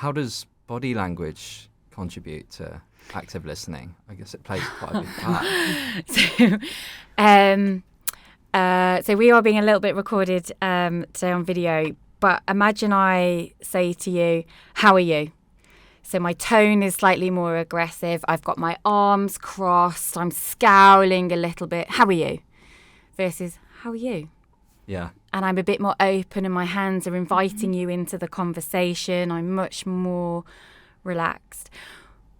How does body language contribute to active listening? I guess it plays quite a big part. So we are being a little bit recorded today on video, but imagine I say to you, how are you? So my tone is slightly more aggressive. I've got my arms crossed. I'm scowling a little bit. How are you? Versus, how are you? Yeah. And I'm a bit more open and my hands are inviting you into the conversation. I'm much more relaxed.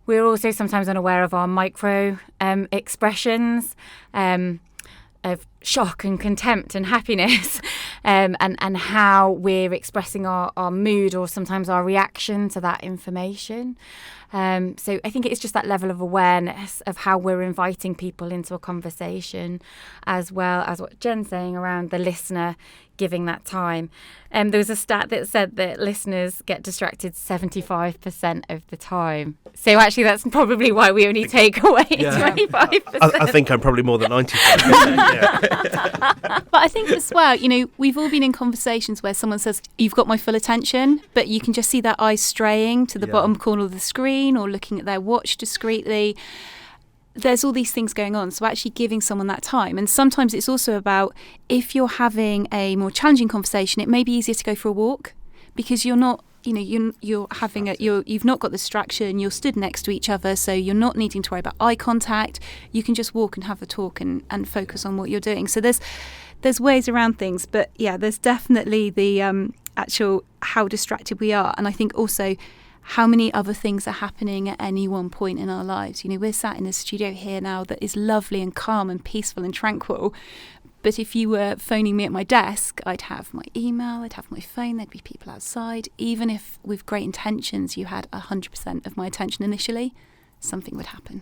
We're also sometimes unaware of our micro expressions of shock and contempt and happiness and how we're expressing our mood or sometimes our reaction to that information. So I think it's just that level of awareness of how we're inviting people into a conversation, as well as what Jen's saying around the listener giving that time. There was a stat that said that listeners get distracted 75% of the time. So actually that's probably why we only take away 25%. I think I'm probably more than 95%. But I think as well, we've all been in conversations where someone says, you've got my full attention, but you can just see their eyes straying to the bottom corner of the screen or looking at their watch discreetly. There's all these things going on. So actually giving someone that time. And sometimes it's also about, if you're having a more challenging conversation, it may be easier to go for a walk because you're not, you're having you've not got the distraction, you're stood next to each other, so you're not needing to worry about eye contact. You can just walk and have a talk and focus on what you're doing. So there's ways around things, but yeah, there's definitely the actual how distracted we are. And I think also how many other things are happening at any one point in our lives. We're sat in a studio here now that is lovely and calm and peaceful and tranquil. But if you were phoning me at my desk, I'd have my email, I'd have my phone, there'd be people outside. Even if with great intentions you had 100% of my attention initially, something would happen.